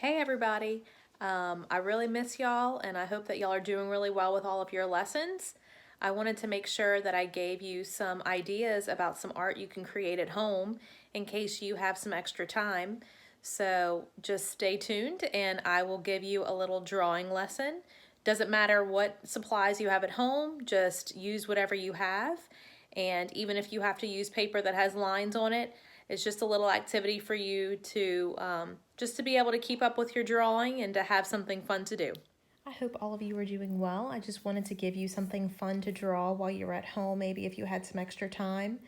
Hey everybody. I really miss y'all and I hope that y'all are doing really well with all of your lessons. I wanted to make sure that I gave you some ideas about some art you can create at home in case you have some extra time. So just stay tuned and I will give you a little drawing lesson. Doesn't matter what supplies you have at home, just use whatever you have. And even if you have to use paper that has lines on it, it's just a little activity for you to just to be able to keep up with your drawing and to have something fun to do. I hope all of you are doing well. I just wanted to give you something fun to draw while you're at home, maybe if you had some extra time.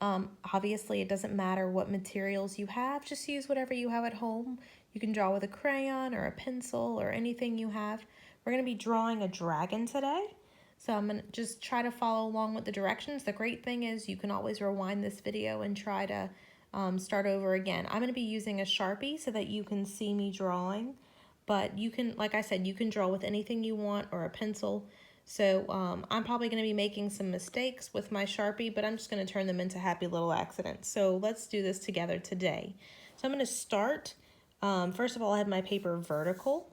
Obviously, it doesn't matter what materials you have, just use whatever you have at home. You can draw with a crayon or a pencil or anything you have. We're going to be drawing a dragon today. So I'm going to just try to follow along with the directions. The great thing is you can always rewind this video and try to start over again. I'm going to be using a Sharpie so that you can see me drawing. But you can, like I said, you can draw with anything you want or a pencil. So I'm probably going to be making some mistakes with my Sharpie, but I'm just going to turn them into happy little accidents. So let's do this together today. So I'm going to start, first of all, I have my paper vertical,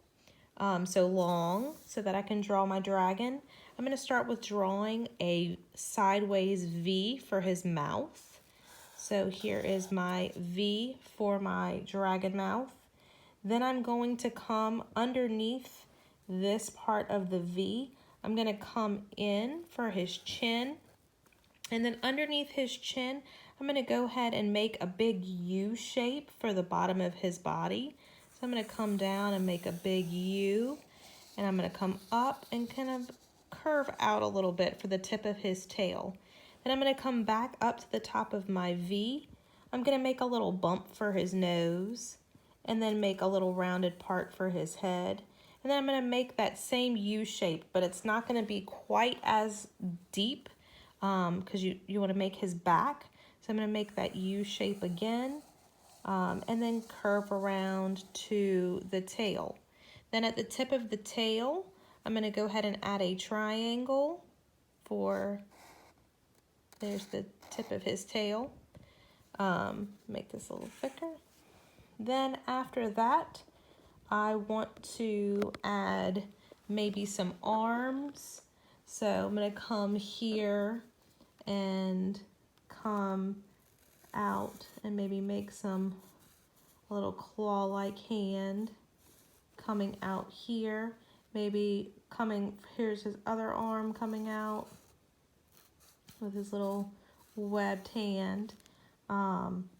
so long, so that I can draw my dragon. I'm going to start with drawing a sideways V for his mouth. So here is my V for my dragon mouth. Then I'm going to come underneath this part of the V. I'm going to come in for his chin. And then underneath his chin, I'm going to go ahead and make a big U shape for the bottom of his body. So I'm going to come down and make a big U. And I'm going to come up and kind of curve out a little bit for the tip of his tail. Then I'm going to come back up to the top of my V. I'm going to make a little bump for his nose and then make a little rounded part for his head. And then I'm going to make that same U shape, but it's not going to be quite as deep because you want to make his back. So I'm going to make that U shape again and then curve around to the tail. Then at the tip of the tail, I'm going to go ahead and add a triangle for, there's the tip of his tail. Make this a little thicker. Then after that, I want to add maybe some arms. So I'm going to come here and come out and maybe make some little claw-like hand coming out here. Maybe coming, here's his other arm coming out with his little webbed hand.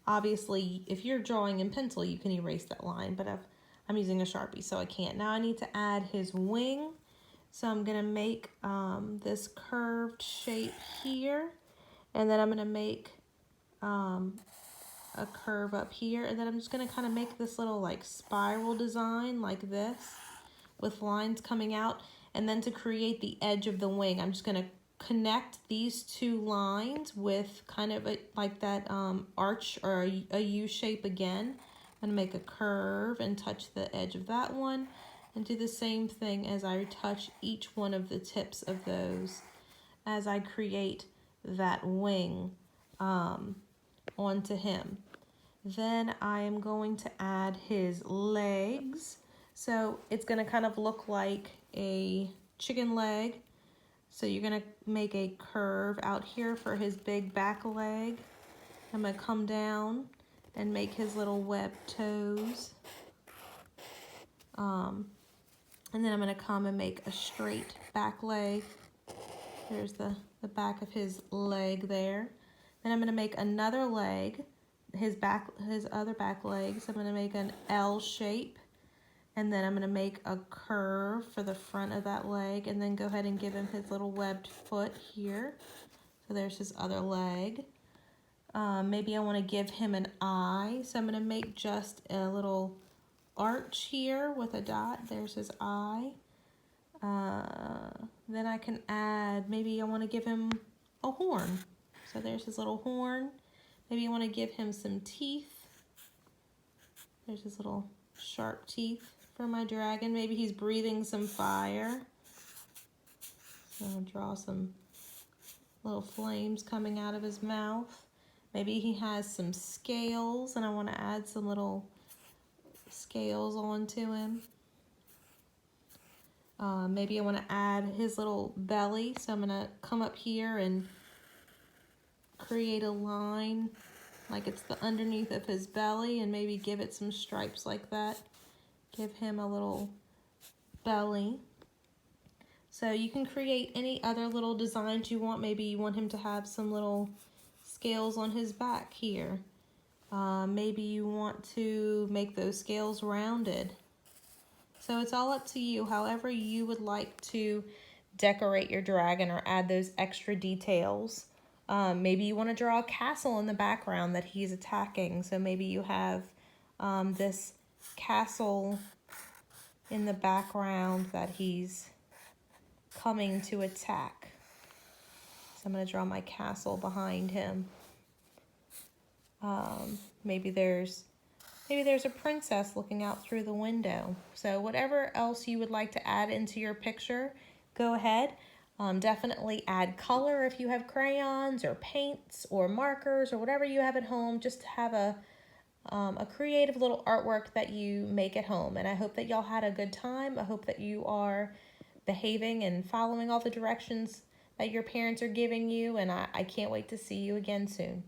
Obviously, if you're drawing in pencil, you can erase that line, but I'm using a Sharpie, so I can't. Now I need to add his wing. So I'm gonna make this curved shape here, and then I'm gonna make a curve up here, and then I'm just gonna kind of make this little like spiral design like this with lines coming out. And then to create the edge of the wing, I'm just gonna connect these two lines with kind of like that arch or a U shape again. I'm gonna make a curve and touch the edge of that one and do the same thing as I touch each one of the tips of those as I create that wing onto him. Then I am going to add his legs. So it's gonna kind of look like a chicken leg. So you're gonna make a curve out here for his big back leg. I'm gonna come down and make his little webbed toes. And then I'm gonna come and make a straight back leg. There's the back of his leg there. Then I'm gonna make another leg, his other back leg. So I'm gonna make an L shape. And then I'm going to make a curve for the front of that leg and then go ahead and give him his little webbed foot here. So there's his other leg. Maybe I want to give him an eye. So I'm going to make just a little arch here with a dot. There's his eye. Then I can add, maybe I want to give him a horn. So there's his little horn. Maybe I want to give him some teeth. There's his little sharp teeth for my dragon. Maybe he's breathing some fire. So I'll draw some little flames coming out of his mouth. Maybe he has some scales and I want to add some little scales onto him. Maybe I want to add his little belly, so I'm going to come up here and create a line like it's the underneath of his belly and maybe give it some stripes like that. Give him a little belly. So you can create any other little designs you want. Maybe you want him to have some little scales on his back here. Maybe you want to make those scales rounded. So it's all up to you, however you would like to decorate your dragon or add those extra details. Maybe you want to draw a castle in the background that he's attacking. So maybe you have this castle in the background that he's coming to attack. So I'm going to draw my castle behind him. Maybe there's a princess looking out through the window. So whatever else you would like to add into your picture, go ahead. Definitely add color if you have crayons or paints or markers or whatever you have at home, just to have a creative little artwork that you make at home. And I hope that y'all had a good time. I hope that you are behaving and following all the directions that your parents are giving you. And I can't wait to see you again soon.